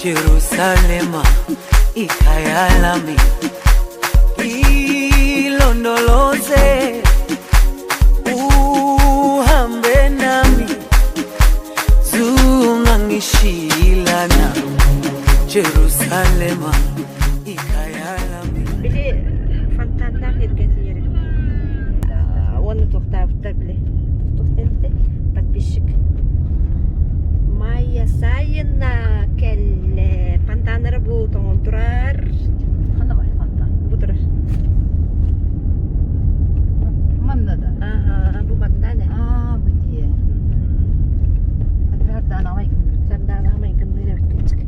Jerusalema ikayalami ilondoloze uhambe nami zungangishilana Jerusalema ikayalami bile fantanlar etken yeri onu toxtavtlar bile toxtavtlar подписчик Майя Сайына келле фонтанары бу тоңон турар. Кандай бар фонтан? Бу турар. Мында. Ага, бу мандане. Бу дие. Атрардан алай. Сардан алмай кымдыра биткечик.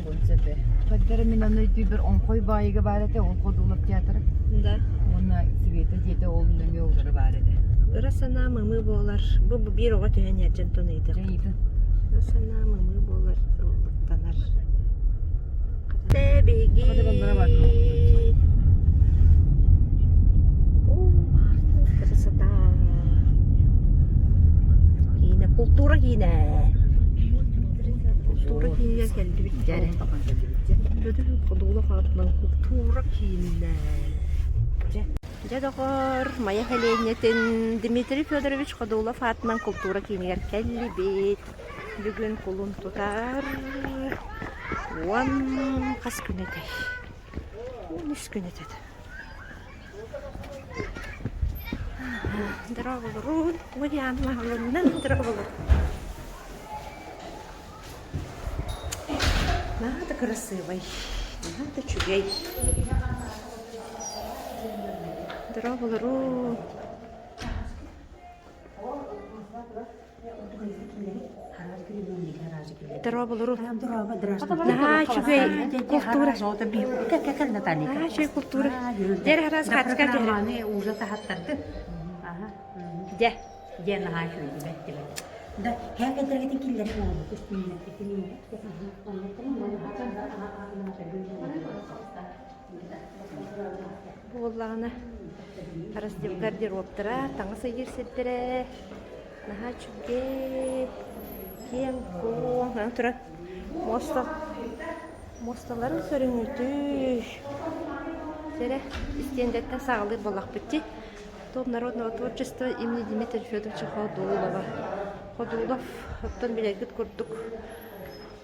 Бу зепе. Кадер мен аны бир онкой байыга бар эте, онкой дулап театры. Да. Оны Света жете олун неме олдары бар эте. Ырасана мымы болар. Бу бир ого төгөн яжын тонойду. Жейди. Ырасана мымы болар. Танар. Тебеги. Кадер бандара бар. Красота. Кине культура кине. Культура кине келди биттери. Бөдүл кодула катынан культура кине. Жадогор Майя Хеленетин Дмитрий Федорович Кодулов атынан культура кинигер келли бит. Бүгүн кулун тутар. Уан кас күнетей. Үс күнетет. Дроволорун, Уриан Махлуннан дроволор. Надо красивый, надо чугей. Дроволорун. Дроволорун. Да, чугей. Культура. Да, чугей культура. Дер харас хатска дер. Уже тахаттарды. Де. Дена хашуй беттебе. Да, я когда это киллер надо, то что мне это не. Боллағына арасдеп гардероптыра, таңы сайыр сеттірі, наға чүгге, кен коң, тұра мосталарын сөрін өті. Сәрі, істендеттен сағылыр болақ бітті. Дом народного творчества имени Дмитрия Федоровича Ходулова. Ходулов, оттан білегіт көрдік.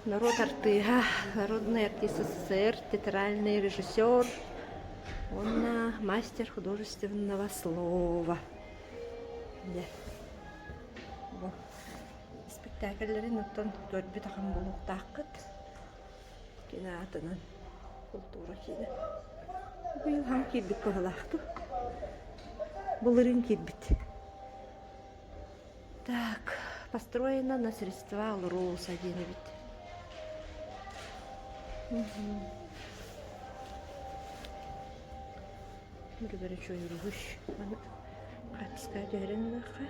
Народ артыға, народный артист СССР, театральный режиссер. Он мастер художественного слова. Да. Спектакльлерин оттан көрбі тақын болуқ таққыт. Кені атынан культура кені. Бұл хам келбіт көғалақты. Бұлырын келбіт. Так, построена на средства Алроса денебіт. Бір чой үргіш. Қатысқа дәрін бақы.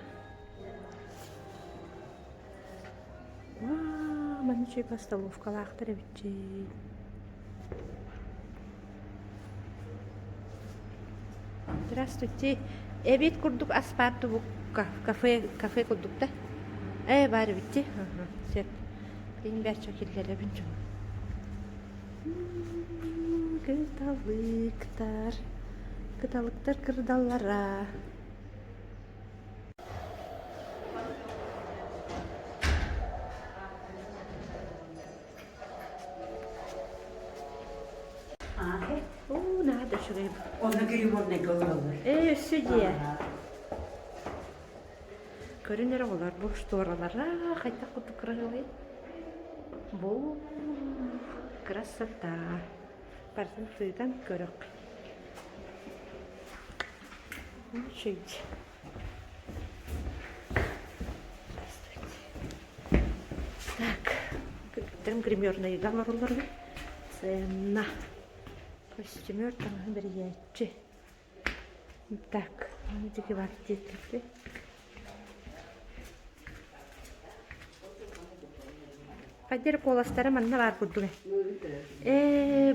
Маны чой постоловкалақтыр бітчей. Здравствуйте. Эбит курдук аспарту бу кафе курдук да? Бары битти. Сеп. Ден бәрчө келгеле бинчу. Кыталыктар кырдаллара. Надо шурайб. Onu görüyorum ne görüyorlar. Сөйде. Көрінер олар бұл шторалара қайта құты қырғылай. Бұл красота. Барсын сүйден көрік. Сөйде. Так. Көбіттірім гримерный галар олар. Цена. Костюмер там бір ячі. Так, өндегі бар детілді. Қадер қоластары манна бар күрдігі.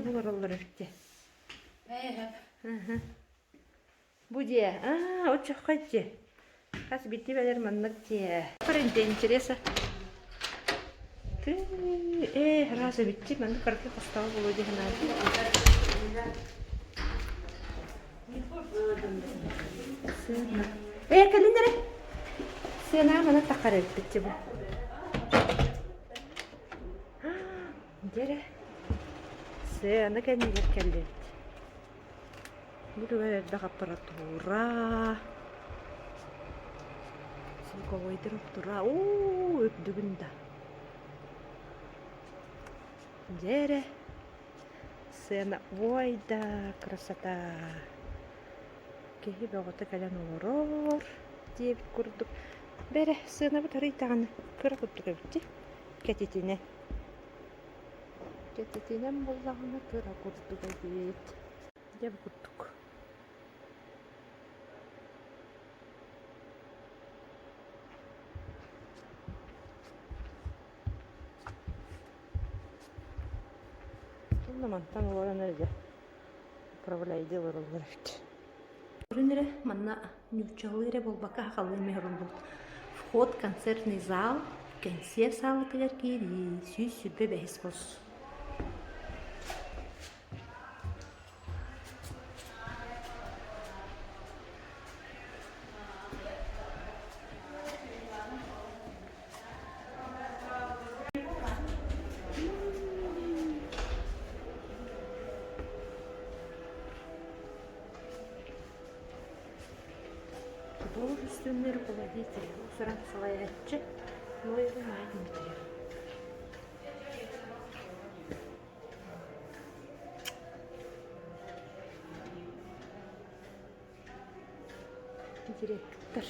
Бұл оралар өтті. Бұл де, өтші қадде. Қас бітті бәлер маннық де. Көрінде интереса. Раза битти, мен карты поставил было диханар. Сына. Калиндер. Сына мана такарет битти бу. Дере. Сына кенилер келет. Бу да аппаратура. Силковый тура. Өпдүгүндө. Дере. Сына, ой да красота. Кеһи бөгөтө кэлэн олорор диэбит курдук. Бере сына бу тарыйтааны кыра курдук эбитти. Кетитине. Кетитинен боллагына кыра курдук эбит. Деб курдук. Мантан олорон эле управляйды олоролларыт. Көрүнүрэ манна нючалыре болбака халый мехрун бол. Вход концертный зал, концерт залы тегер кири, сүйс сүрбе бэхис бос. Художественный руководитель. Сразу салаятчы, но его маленький. Директор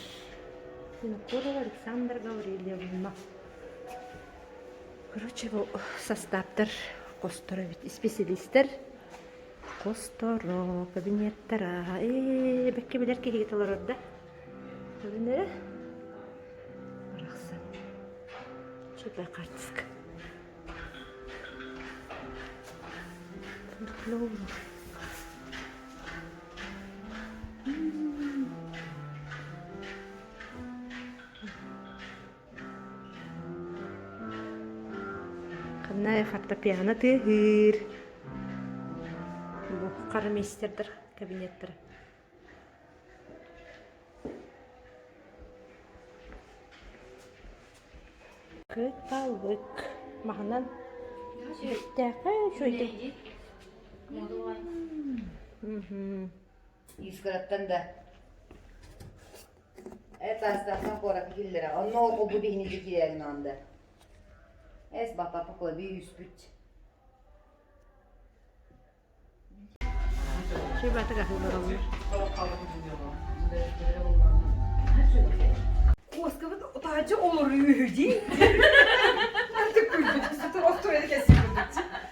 Винокурова Александра Гаврилевна. Короче, бұл составтар костора бит, специалисттер костора, кабинеттара. Бәкке білер кегет олар орда. Көрінері? Барақсан. Чөпай қартыск. Функлоу. Қанная фортепиано тығыр. Бұл қарамейстердір кабинеттері. Кыталык. Мағынан біттәқі шөйді. Искараттан да. Это астарсан корак киллера. Онно обу бихинci килерин анда. Es bapa pakla bir üspüt. Şey batı kahveler alıyor. Oskavı otacı olur yürüyücü. Artık kuydu. Sütü ostoyla kesin kuydu.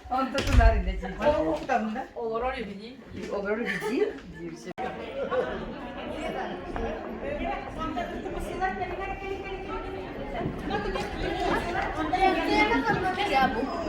Antatılar ineceğim. Oktan da. Olur yürüyücü. Olur yürüyücü. Bir şey. Ya bu.